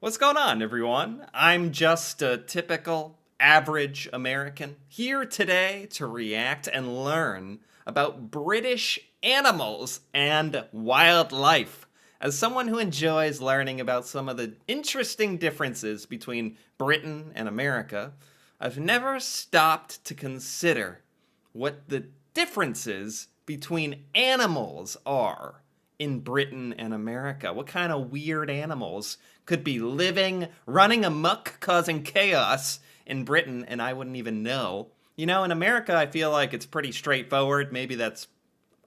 What's going on, everyone? I'm just a typical average American here today to react and learn about British animals and wildlife. As someone who enjoys learning about some of the interesting differences between Britain and America, I've never stopped to consider what the differences between animals are in Britain and America. What kind of weird animals could be living, running amok, causing chaos in Britain, and I wouldn't even know? You know, in America, I feel like it's pretty straightforward. Maybe that's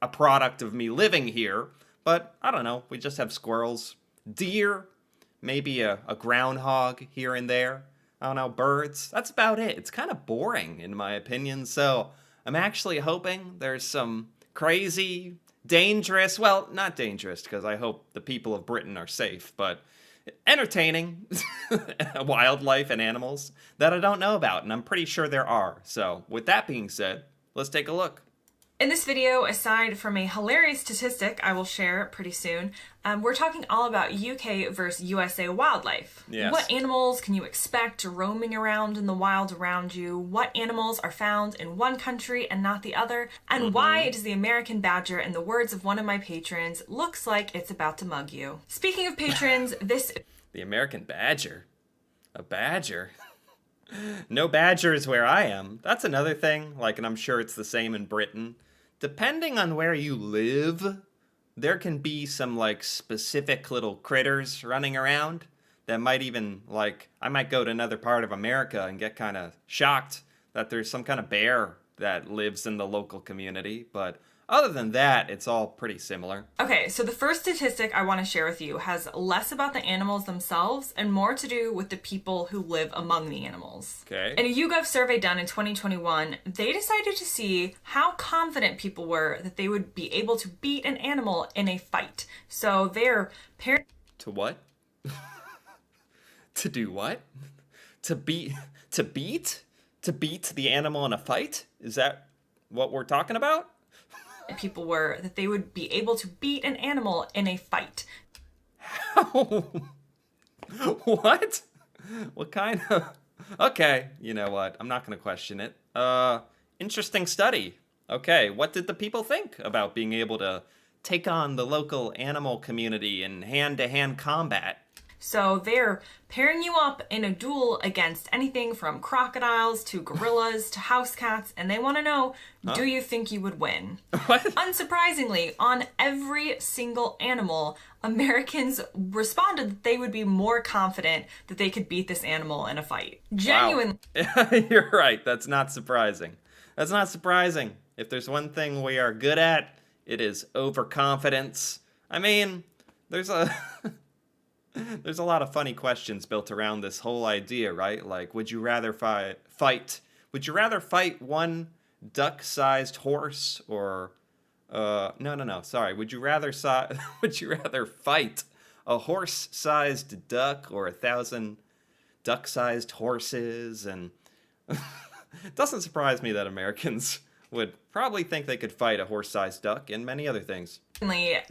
a product of me living here, but I don't know. We just have squirrels, deer, maybe a groundhog here and there. I don't know, birds. That's about it. It's kind of boring, in my opinion. So I'm actually hoping there's some crazy, dangerous, well, not dangerous, because I hope the people of Britain are safe, but entertaining wildlife and animals that I don't know about, and I'm pretty sure there are. So with that being said, let's take a look. In this video, aside from a hilarious statistic I will share pretty soon, we're talking all about UK versus USA wildlife. Yes. What animals can you expect roaming around in the wild around you? What animals are found in one country and not the other? And why does the American badger, in the words of one of my patrons, looks like it's about to mug you? Speaking of patrons, The American badger? A badger? No badgers where I am. That's another thing, like, and I'm sure it's the same in Britain. Depending on where you live, there can be some, like, specific little critters running around that might even, like, I might go to another part of America and get kind of shocked that there's some kind of bear that lives in the local community, but other than that, it's all pretty similar. Okay, so the first statistic I want to share with you has less about the animals themselves and more to do with the people who live among the animals. Okay. In a YouGov survey done in 2021, they decided to see how confident people were that they would be able to beat an animal in a fight. So their parents... To what? To do what? To beat? To beat? To beat the animal in a fight? Is that what we're talking about? People were that they would be able to beat an animal in a fight. What? What kind of... Okay, you know what? I'm not going to question it. Interesting study. Okay, what did the people think about being able to take on the local animal community in hand-to-hand combat? So they're pairing you up in a duel against anything from crocodiles to gorillas to house cats, and they want to know, do you think you would win? What? Unsurprisingly, on every single animal, Americans responded that they would be more confident that they could beat this animal in a fight. Genuinely. Wow. You're right. That's not surprising. That's not surprising. If there's one thing we are good at, it is overconfidence. I mean, there's a... There's a lot of funny questions built around this whole idea, right? Like, would you rather fight? Would you rather fight one duck-sized horse or no, sorry. Would you rather would you rather fight a horse-sized duck or 1,000 duck-sized horses? And it doesn't surprise me that Americans would probably think they could fight a horse-sized duck and many other things.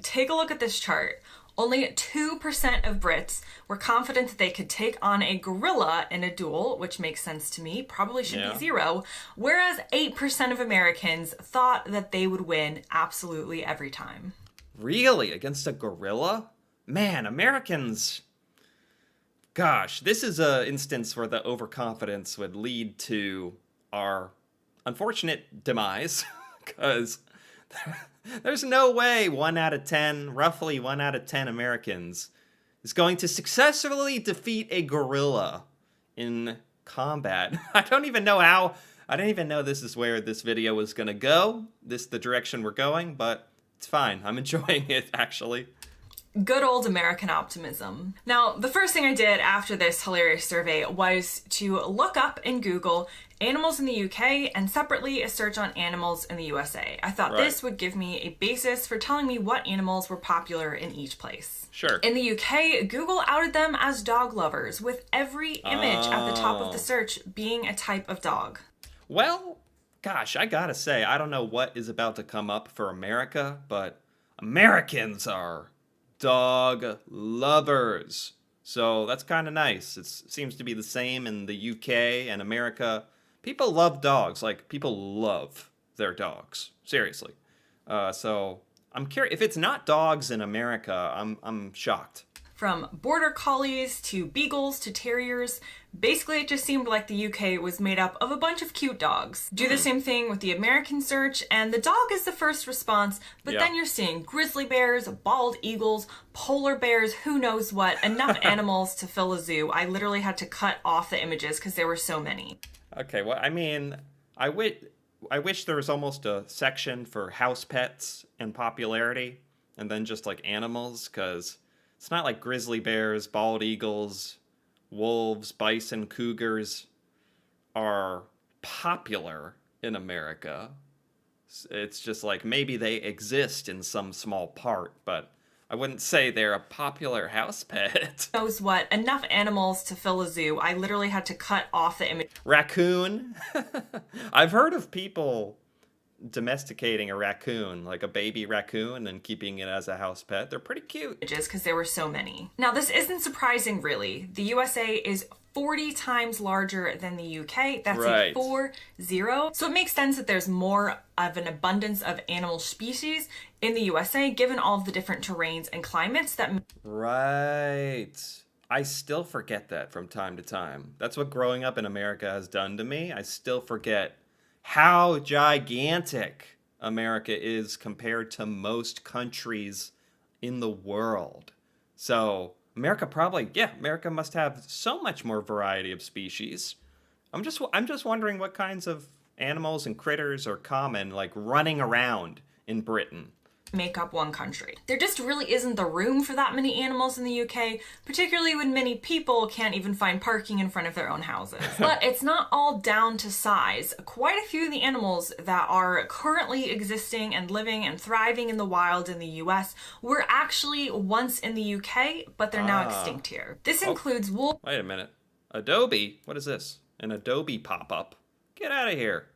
Take a look at this chart. Only 2% of Brits were confident that they could take on a gorilla in a duel, which makes sense to me, probably should be 0, whereas 8% of Americans thought that they would win absolutely every time. Really? Against a gorilla? Man, Americans... Gosh, this is an instance where the overconfidence would lead to our unfortunate demise, because... There's no way 1 out of 10, roughly 1 out of 10 Americans is going to successfully defeat a gorilla in combat. I don't even know how. I didn't even know this is where this video was going to go. This the direction we're going, but it's fine. I'm enjoying it, actually. Good old American optimism. Now, the first thing I did after this hilarious survey was to look up in Google animals in the UK and separately a search on animals in the USA. I thought this would give me a basis for telling me what animals were popular in each place. Sure. In the UK, Google outed them as dog lovers, with every image at the top of the search being a type of dog. Well, gosh, I gotta say, I don't know what is about to come up for America, but Americans are dog lovers. So that's kind of nice. It seems to be the same in the UK and America. People love dogs. Like, people love their dogs. Seriously. So I'm curious. If it's not dogs in America, I'm shocked. From border collies to beagles to terriers, basically it just seemed like the UK was made up of a bunch of cute dogs. Do the same thing with the American search, and the dog is the first response, but then you're seeing grizzly bears, bald eagles, polar bears, who knows what, enough animals to fill a zoo. I literally had to cut off the images because there were so many. Okay, well, I mean, I wish there was almost a section for house pets and popularity, and then just like animals, because it's not like grizzly bears, bald eagles, wolves, bison, cougars are popular in America. It's just like maybe they exist in some small part, but I wouldn't say they're a popular house pet. Knows what, enough animals to fill a zoo. I literally had to cut off the image. Raccoon. I've heard of people domesticating a raccoon, like a baby raccoon, and keeping it as a house pet. They're pretty cute. Because there were so many. Now, this isn't surprising, really. The USA is 40 times larger than the UK. That's Right. a 40. So it makes sense that there's more of an abundance of animal species in the USA, given all of the different terrains and climates that. Right. I still forget that from time to time. That's what growing up in America has done to me. I still forget how gigantic America is compared to most countries in the world. So, America must have so much more variety of species. I'm just wondering what kinds of animals and critters are common, like running around in Britain. Make up one country. There just really isn't the room for that many animals in the UK, particularly when many people can't even find parking in front of their own houses. But it's not all down to size. Quite a few of the animals that are currently existing and living and thriving in the wild in the US were actually once in the UK, but they're now extinct here. This includes wolves. Wait a minute. Adobe? What is this? An Adobe pop-up? Get out of here.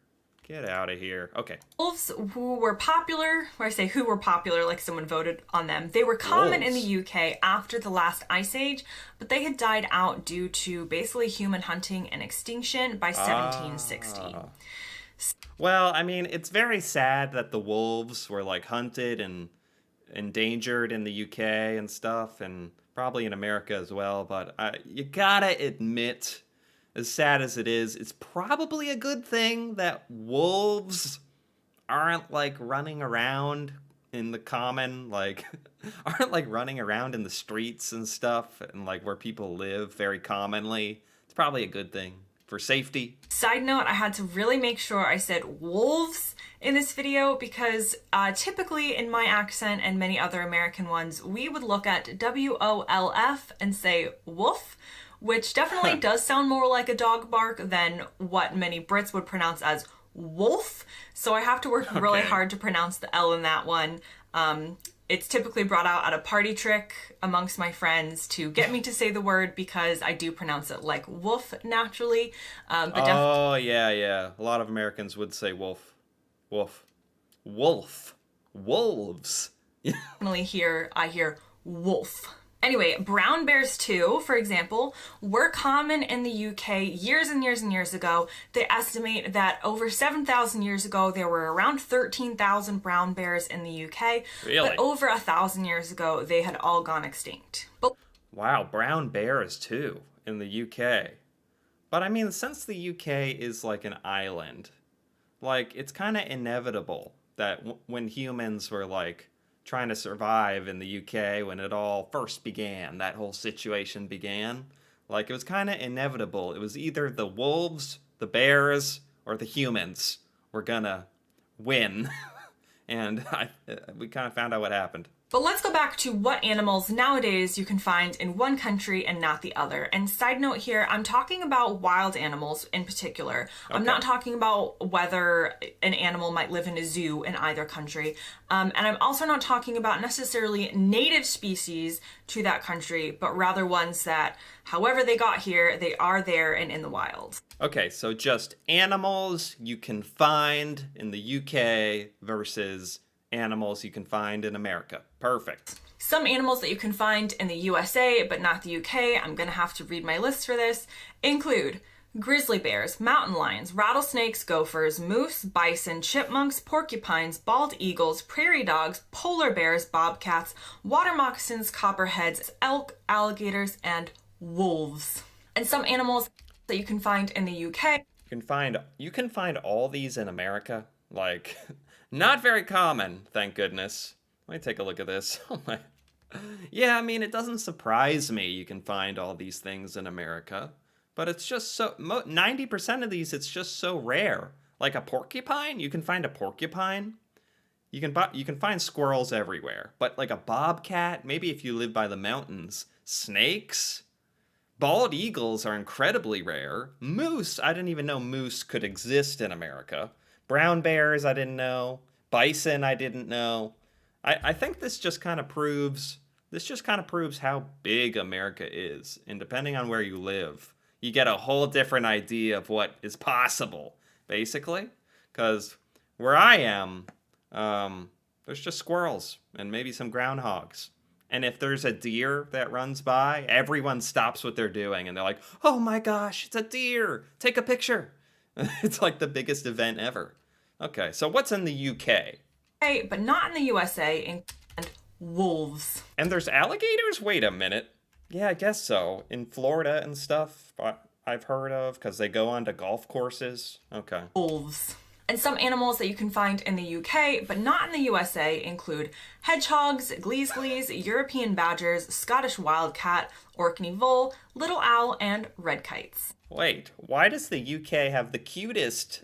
Get out of here. Okay. Wolves who were popular, or I say who were popular like someone voted on them, they were common in the UK after the last ice age, but they had died out due to basically human hunting and extinction by 1760. Well, I mean, it's very sad that the wolves were like hunted and endangered in the UK and stuff, and probably in America as well, but you gotta admit, as sad as it is, it's probably a good thing that wolves aren't like running around in the common, like aren't like running around in the streets and stuff and like where people live very commonly. It's probably a good thing for safety. Side note, I had to really make sure I said wolves in this video because typically in my accent and many other American ones, we would look at WOLF and say woof, which definitely does sound more like a dog bark than what many Brits would pronounce as wolf. So I have to work really hard to pronounce the L in that one. It's typically brought out at a party trick amongst my friends to get me to say the word because I do pronounce it like woof naturally. Oh, yeah. A lot of Americans would say wolf. Wolf. Wolf. Wolves. Definitely here I hear wolf. Anyway, brown bears too, for example, were common in the UK years and years and years ago. They estimate that over 7,000 years ago, there were around 13,000 brown bears in the UK. Really? But over 1,000 years ago, they had all gone extinct. But Wow, brown bears too in the UK. But I mean, since the UK is like an island, like it's kind of inevitable that when humans were like trying to survive in the UK when it all first began, that whole situation began, like it was kind of inevitable. It was either the wolves, the bears, or the humans were gonna win. And we kind of found out what happened. let's go back to what animals nowadays you can find in one country and not the other. And side note here, I'm talking about wild animals in particular. I'm not talking about whether an animal might live in a zoo in either country. And I'm also not talking about necessarily native species to that country, but rather ones that, however they got here, they are there and in the wild. Okay, so just animals you can find in the UK versus animals you can find in America. Perfect. Some animals that you can find in the USA but not the UK, I'm gonna have to read my list for this, include grizzly bears, mountain lions, rattlesnakes, gophers, moose, bison, chipmunks, porcupines, bald eagles, prairie dogs, polar bears, bobcats, water moccasins, copperheads, elk, alligators, and wolves. And some animals that you can find in the UK. You can find all these in America. Like, not very common, thank goodness. Let me take a look at this. Oh my. Yeah, I mean, it doesn't surprise me you can find all these things in America. But it's just so 90% of these, it's just so rare. Like a porcupine, you can find a porcupine. You can find squirrels everywhere. But like a bobcat, maybe if you live by the mountains. Snakes, bald eagles are incredibly rare. Moose, I didn't even know moose could exist in America. Brown bears, I didn't know. Bison, I didn't know. I think this just kind of proves how big America is, and depending on where you live, you get a whole different idea of what is possible, basically. Because where I am, there's just squirrels and maybe some groundhogs. And if there's a deer that runs by, everyone stops what they're doing and they're like, oh my gosh, it's a deer! Take a picture! It's like the biggest event ever. Okay, so what's in the UK? But not in the USA, and wolves. And there's alligators? Wait a minute. Yeah, I guess so. In Florida and stuff, I've heard of, because they go onto golf courses. Okay. Wolves. And some animals that you can find in the UK, but not in the USA, include hedgehogs, glees, European badgers, Scottish wildcat, Orkney vole, little owl, and red kites. Wait, why does the UK have the cutest,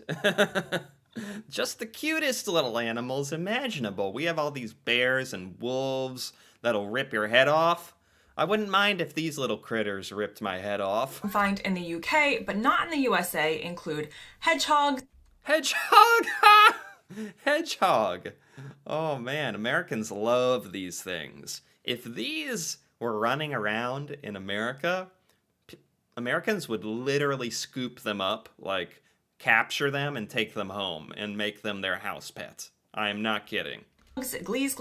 just the cutest little animals imaginable? We have all these bears and wolves that'll rip your head off. I wouldn't mind if these little critters ripped my head off. Find in the UK, but not in the USA, include hedgehogs. Hedgehog! Hedgehog! Oh man, Americans love these things. If these were running around in America, Americans would literally scoop them up, like capture them and take them home and make them their house pets. I am not kidding. Glees.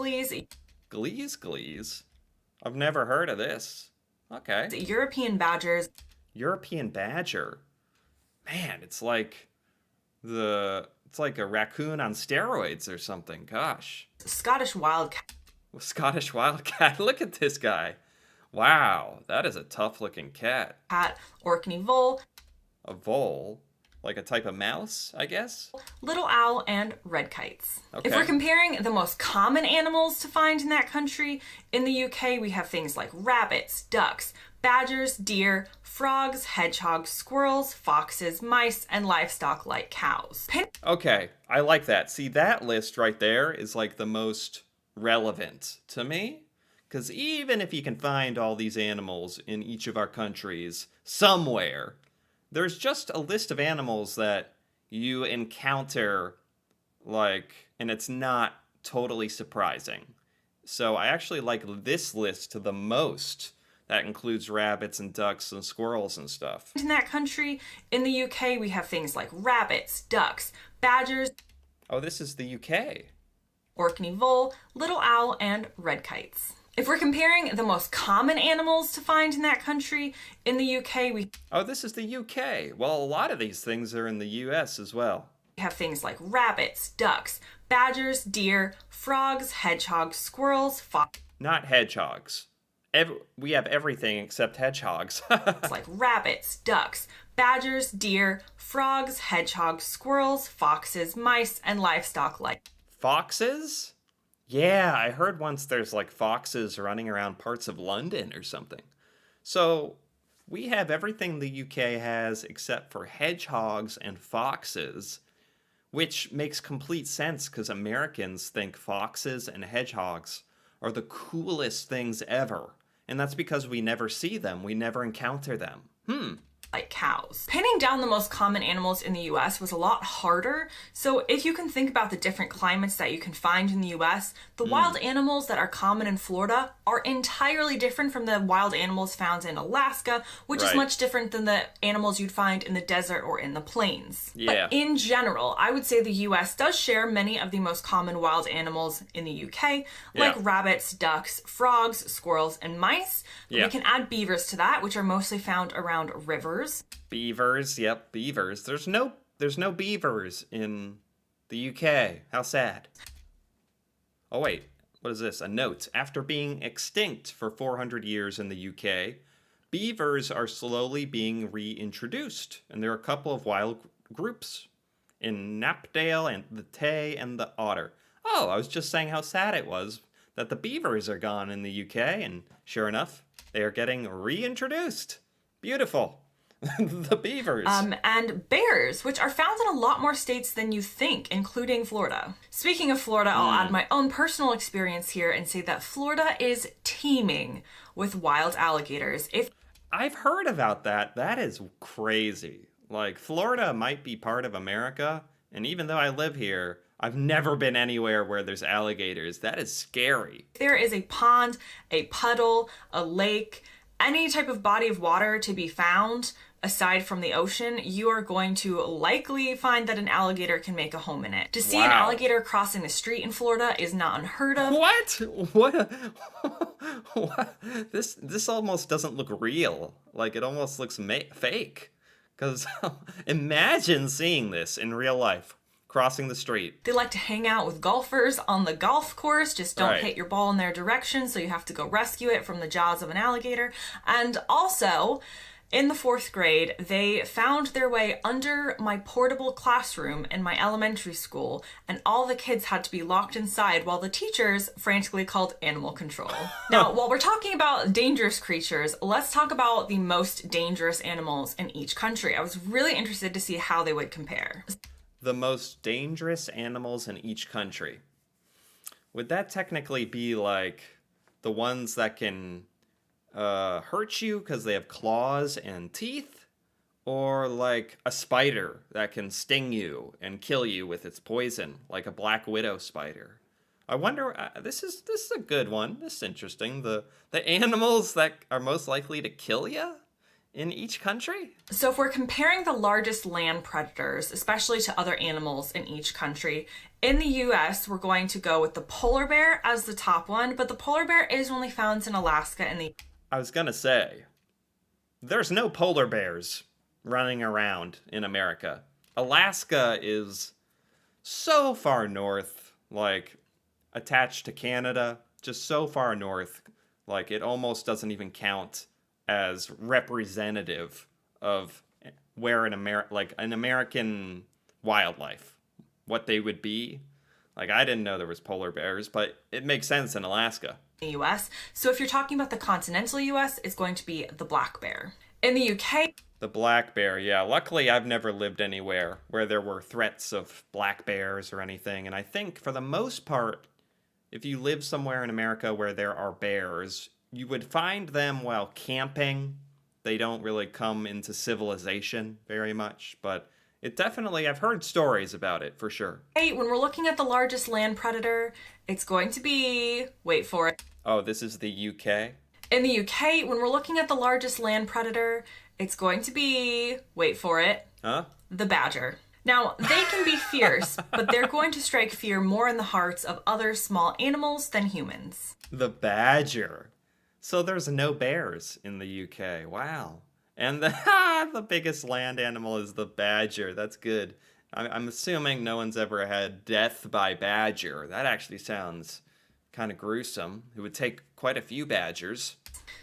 Glees? I've never heard of this. Okay. European badgers. European badger. Man, it's like a raccoon on steroids or something. Gosh. Scottish wildcat. Scottish wildcat. Look at this guy. Wow, that is a tough looking cat. Orkney vole. A vole? Like a type of mouse, I guess? Little owl, and red kites. Okay. If we're comparing the most common animals to find in that country, in the UK we have things like rabbits, ducks, badgers, deer, frogs, hedgehogs, squirrels, foxes, mice, and livestock like cows. Okay, I like that. See, that list right there is like the most relevant to me. Because even if you can find all these animals in each of our countries somewhere, there's just a list of animals that you encounter, and it's not totally surprising. So I actually like this list the most. That includes rabbits and ducks and squirrels and stuff. In that country, in the UK, we have things like rabbits, ducks, badgers. Oh, this is the UK. Orkney vole, little owl, and red kites. If we're comparing the most common animals to find in that country, in the UK we... Oh, this is the UK. Well, a lot of these things are in the US as well. We have things like rabbits, ducks, badgers, deer, frogs, hedgehogs, squirrels, foxes. Not hedgehogs. We have everything except hedgehogs. Like rabbits, ducks, badgers, deer, frogs, hedgehogs, squirrels, foxes, mice, and livestock like... Foxes? Yeah, I heard once there's like foxes running around parts of London or something. So we have everything the UK has except for hedgehogs and foxes, which makes complete sense because Americans think foxes and hedgehogs are the coolest things ever. And that's because we never see them. We never encounter them. like cows. Pinning down the most common animals in the US was a lot harder, so if you can think about the different climates that you can find in the US, the wild animals that are common in Florida are entirely different from the wild animals found in Alaska, which is Right. much different than the animals you'd find in the desert or in the plains. Yeah. But in general, I would say the US does share many of the most common wild animals in the UK, like Yeah. rabbits, ducks, frogs, squirrels, and mice. Yeah. We can add beavers to that, which are mostly found around rivers. Beavers, yep, beavers. There's no beavers in the UK. How sad. Oh wait, what is this? A note. After being extinct for 400 years in the UK, beavers are slowly being reintroduced, and there are a couple of wild groups in Knapdale and the Tay and the Otter. Oh, I was just saying how sad it was that the beavers are gone in the UK, and sure enough, they are getting reintroduced. Beautiful. The beavers. And bears, which are found in a lot more states than you think, including Florida. Speaking of Florida, I'll add my own personal experience here and say that Florida is teeming with wild alligators. If I've heard about that. That is crazy. Like, Florida might be part of America, and even though I live here, I've never been anywhere where there's alligators. That is scary. there is a pond, a puddle, a lake, any type of body of water to be found aside from the ocean, you are going to likely find that an alligator can make a home in it. To see an Wow. alligator crossing the street in Florida is not unheard of. What? What? What? This almost doesn't look real. Like, it almost looks fake. Because imagine seeing this in real life, crossing the street. They like to hang out with golfers on the golf course. Just don't Right. hit your ball in their direction, so you have to go rescue it from the jaws of an alligator. And also, in the 4th grade, they found their way under my portable classroom in my elementary school, and all the kids had to be locked inside while the teachers frantically called animal control. Now, while we're talking about dangerous creatures, let's talk about the most dangerous animals in each country. I was really interested to see how they would compare. The most dangerous animals in each country. Would that technically be like the ones that can hurt you because they have claws and teeth? Or like a spider that can sting you and kill you with its poison, like a black widow spider? I wonder. This is a good one. This is interesting. The animals that are most likely to kill you in each country. So if we're comparing the largest land predators, especially to other animals in each country, in the US, we're going to go with the polar bear as the top one, but the polar bear is only found in Alaska and the I was gonna say, there's no polar bears running around in America. Alaska is so far north, like attached to Canada, just so far north, like it almost doesn't even count as representative of where an American wildlife, what they would be. Like, I didn't know there was polar bears, but it makes sense in Alaska. US. So if you're talking about the continental US, it's going to be the black bear. In the UK, The black bear, yeah. Luckily, I've never lived anywhere where there were threats of black bears or anything. And I think for the most part, if you live somewhere in America where there are bears, you would find them while camping. They don't really come into civilization very much, but it definitely, I've heard stories about it for sure. when we're looking at the largest land predator, it's going to be, wait for it. Oh, this is the UK? In the UK, when we're looking at the largest land predator, it's going to be, wait for it, Huh? the badger. Now, they can be fierce, but they're going to strike fear more in the hearts of other small animals than humans. The badger. So there's no bears in the UK. Wow. And the biggest land animal is the badger. That's good. I'm assuming no one's ever had death by badger. That actually sounds kind of gruesome. It would take quite a few badgers.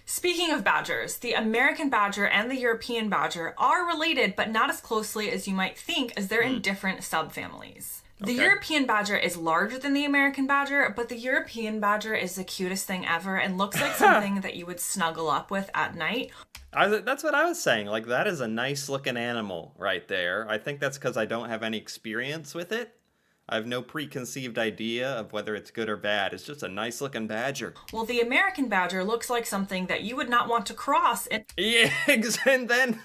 Speaking of badgers, the American badger and the European badger are related, but not as closely as you might think, as they're in different subfamilies. The Okay. European badger is larger than the American badger, but the European badger is the cutest thing ever and looks like something that you would snuggle up with at night. That's what I was saying. Like, that is a nice looking animal right there. I think that's because I don't have any experience with it. I have no preconceived idea of whether it's good or bad. It's just a nice looking badger. Well, the American badger looks like something that you would not want to cross. And Yeah, and then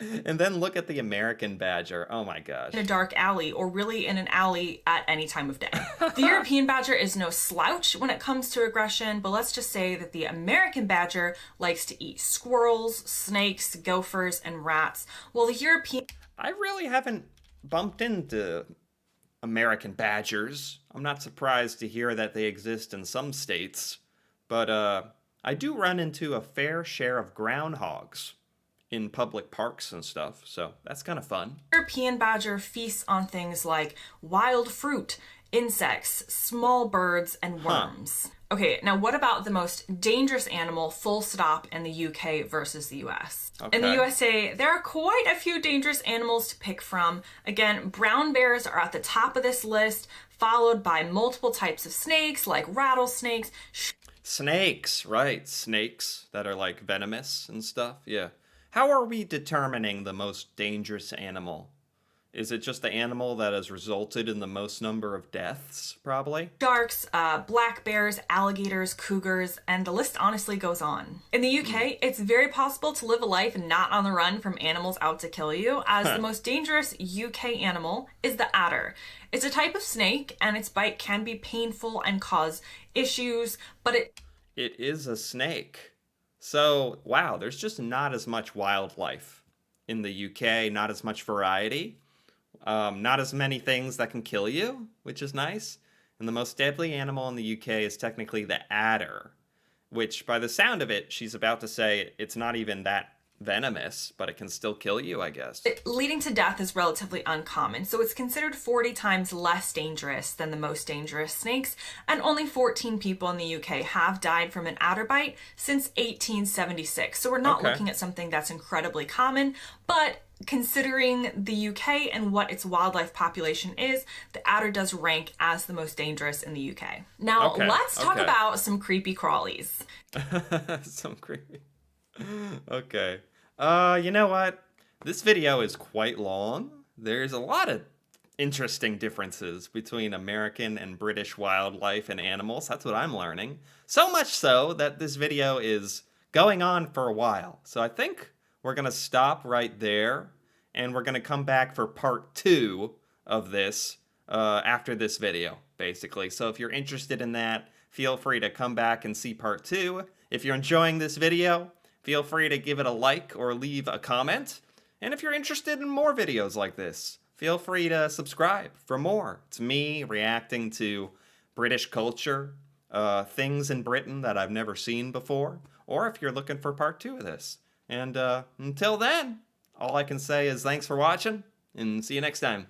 And then look at the American badger. Oh my gosh. in a dark alley or really in an alley at any time of day. The European badger is no slouch when it comes to aggression, but let's just say that the American badger likes to eat squirrels, snakes, gophers, and rats, while the European I really haven't bumped into American badgers. I'm not surprised to hear that they exist in some states, but I do run into a fair share of groundhogs in public parks and stuff, so that's kind of fun. European badger feasts on things like wild fruit, insects, small birds, and worms. Okay, now what about the most dangerous animal, full stop, in the UK versus the US? In the Okay. USA, there are quite a few dangerous animals to pick from. Again, brown bears are at the top of this list, followed by multiple types of snakes like rattlesnakes, Snakes, right? Snakes that are like venomous and stuff. Yeah. How are we determining the most dangerous animal? Is it just the animal that has resulted in the most number of deaths, probably? sharks, black bears, alligators, cougars, and the list honestly goes on. In the UK, it's very possible to live a life not on the run from animals out to kill you, as the most dangerous UK animal is the adder. It's a type of snake, and its bite can be painful and cause issues, but It is a snake. So, wow, there's just not as much wildlife in the UK, not as much variety, not as many things that can kill you, which is nice. And the most deadly animal in the UK is technically the adder, which, by the sound of it, she's about to say it's not even that venomous, but it can still kill you, I guess. leading to death is relatively uncommon, so it's considered 40 times less dangerous than the most dangerous snakes, and only 14 people in the UK have died from an adder bite since 1876. So we're not Okay. looking at something that's incredibly common, but considering the UK and what its wildlife population is, the adder does rank as the most dangerous in the UK. Now, Okay, let's talk okay. about some creepy crawlies. Some creepy. Okay. You know what? This video is quite long. There's a lot of interesting differences between American and British wildlife and animals. That's what I'm learning. So much so that this video is going on for a while. So I think we're going to stop right there and we're going to come back for part 2 of this after this video, basically. So if you're interested in that, feel free to come back and see part 2. If you're enjoying this video, feel free to give it a like or leave a comment. And if you're interested in more videos like this, feel free to subscribe for more. It's me reacting to British culture, things in Britain that I've never seen before, or if you're looking for part 2 of this. And until then, all I can say is thanks for watching, and see you next time.